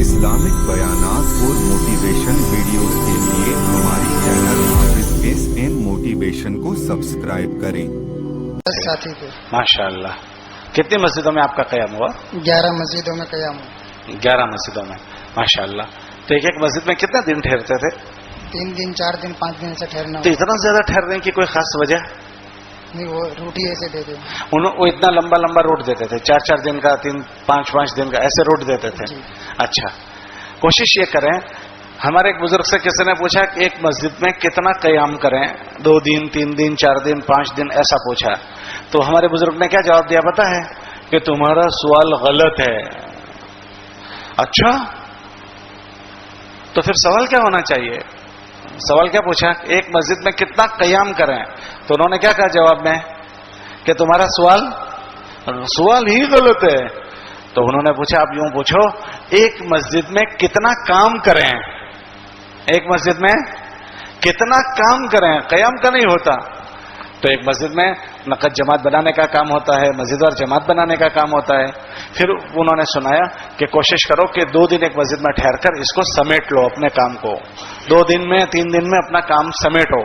Islamic बयानात और motivation videos के लिए हमारी चैनल हाफिज एसएम मोटिवेशन को सब्सक्राइब करें। 10 साथी थे। माशाअल्लाह। कितनी मस्जिदों में आपका क़याम हुआ? 11 मस्जिदों में क़याम हुआ। 11 मस्जिदों में, माशाअल्लाह। तो एक एक मस्जिद में कितने दिन ठहरते थे? 3 दिन 4 दिन 5 दिन से ठहरना। तो इतना ज्यादा ठहरने की कोई खास वजह नहीं, वो रूट ही ऐसे देते। वो इतना लंबा लंबा रूट देते थे, 4-4 दिन का, 3-5 दिन का, ऐसे रूट देते थे। अच्छा, कोशिश ये करें। हमारे एक बुजुर्ग से किसी ने पूछा कि एक मस्जिद में कितना क़याम करें, 2 दिन 3 दिन 4 दिन 5 दिन, ऐसा पूछा। तो हमारे बुजुर्ग ने क्या जवाब दिया पता है? कि तुम्हारा सवाल गलत है। अच्छा, तो फिर सवाल क्या होना चाहिए? सवाल क्या पूछा? एक मस्जिद में कितना क़याम करें? तो उन्होंने क्या कहा जवाब में? कि तुम्हारा सवाल ही गलत है। तो उन्होंने पूछा, आप यूं पूछो, एक मस्जिद में कितना काम करें? एक मस्जिद में कितना काम करें? क़याम का नहीं होता। तो एक मस्जिद में नक़द जमात बनाने का काम होता है, मस्जिदवार जमात बनाने का काम होता है। फिर उन्होंने सुनाया कि कोशिश करो कि 2 दिन एक मस्जिद में ठहरकर इसको समेट लो, अपने काम को 2 दिन में 3 दिन में अपना काम समेटो।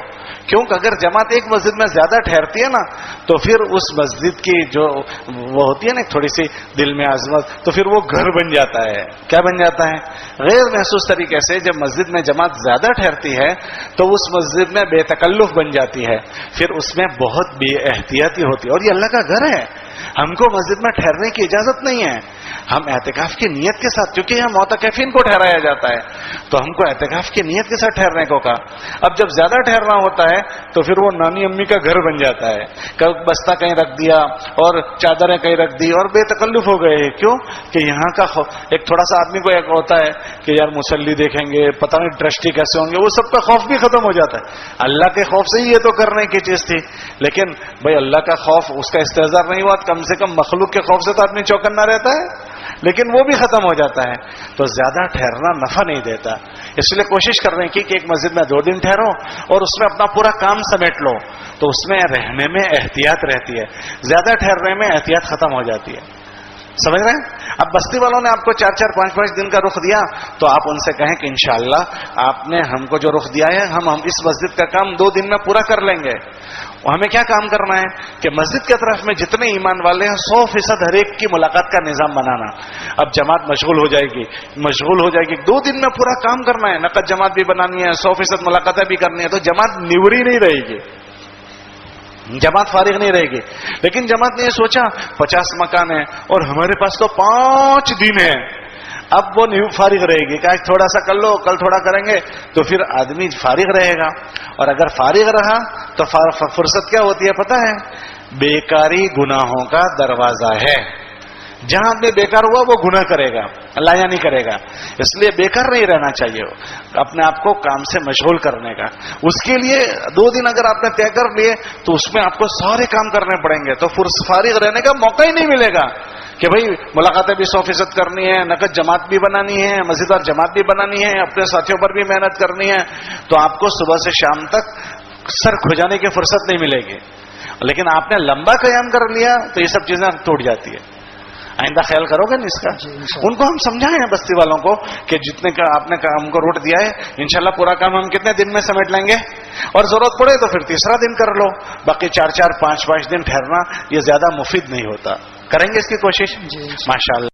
क्योंकि अगर जमात एक मस्जिद में ज्यादा ठहरती है ना, तो फिर उस मस्जिद की जो वो होती है ना थोड़ी सी दिल में आजमत, तो फिर वो घर बन जाता है। क्या बन जाता है? गैर महसूस तरीके से जब मस्जिद में जमात ज्यादा ठहरती है तो उस मस्जिद में बेतकल्लुफ बन जाती है, फिर उसमें बहुत बेएहतियाती होती है। और ये अल्लाह का घर है, हमको मस्जिद में ठहरने की इजाजत नहीं है। हम एहतिकाफ की नीयत के साथ, क्योंकि यहाँ मोतकैफिन को ठहराया जाता है, तो हमको एहतिकाफ की नीयत के साथ ठहरने को कहा। अब जब ज्यादा ठहरना होता है तो फिर वो नानी अम्मी का घर बन जाता है। कब बस्ता कहीं रख दिया और चादरें कहीं रख दी और बेतकल्लुफ हो गए। क्यों? कि यहाँ का एक थोड़ा सा आदमी को एक होता है कि यार मुसल्ली देखेंगे, पता नहीं ट्रस्टी कैसे होंगे, वो सबका खौफ भी खत्म हो जाता है। अल्लाह के खौफ से ही ये तो करने की चीज थी, लेकिन भाई अल्लाह का खौफ, उसका इस्तेजार नहीं हुआ, कम से कम मखलूक के खौफ से तो आदमी चौकन्ना रहता है, लेकिन वो भी खत्म हो जाता है। तो ज्यादा ठहरना नफा नहीं देता। इसलिए कोशिश कर रहे हैं कि एक मस्जिद में 2 दिन ठहरो और उसमें अपना पूरा काम समेट लो, तो उसमें रहने में एहतियात रहती है। ज्यादा ठहरने में एहतियात खत्म हो जाती है। समझ रहे हैं? अब बस्ती वालों ने आपको 4-4 5-5 दिन का रुख दिया, तो आप उनसे कहें कि इंशाअल्लाह आपने हमको जो रुख दिया है, हम इस मस्जिद का काम 2 दिन में पूरा कर लेंगे। हमें क्या काम करना है कि मस्जिद के तरफ में जितने ईमान वाले हैं 100% हर एक की मुलाकात का निजाम बनाना। अब जमात मशगूल हो जाएगी, 2 दिन में पूरा काम करना है। नक़द जमात भी बनानी है, 100% मुलाकातें भी करनी है, तो जमात निवरी नहीं रहेगी, जमात फारिग नहीं रहेगी। लेकिन जमात ने ये सोचा 50 मकान है और हमारे पास तो 5 दिन है, अब वो नहीं फारिग रहेगी कि आज थोड़ा सा कर लो, कल थोड़ा करेंगे, तो फिर आदमी फारिग रहेगा। और अगर फारिग रहा तो फुर्सत क्या होती है पता है? बेकारी गुनाहों का दरवाजा है। जहां आदमी बेकार हुआ वो गुनाह करेगा, लाया नहीं करेगा। इसलिए बेकार नहीं रहना चाहिए, अपने आप को काम से मशगूल करने का। उसके लिए 2 दिन अगर आपने तय कर लिए तो उसमें आपको सारे काम करने पड़ेंगे, तो फारिग रहने का मौका ही नहीं मिलेगा कि भाई मुलाकातें भी 100% करनी है, नक़द जमात भी बनानी है, मस्जिदवार जमात भी बनानी है, अपने साथियों पर भी मेहनत करनी है। तो आपको सुबह से शाम तक सर खुजाने की फुर्सत नहीं मिलेगी। लेकिन आपने लंबा क़याम कर लिया तो ये सब चीजें टूट जाती है। आइंदा ख्याल करोगे ना इसका? उनको हम समझाए हैं बस्ती वालों को कि जितने का आपने हमको रूट दिया है, इंशाल्लाह पूरा काम हम कितने दिन में समेट लेंगे, और जरूरत पड़े तो फिर तीसरा दिन कर लो। बाकी 4-4 5-5 दिन ठहरना ये ज्यादा मुफीद नहीं होता। करेंगे इसकी कोशिश? माशाअल्लाह।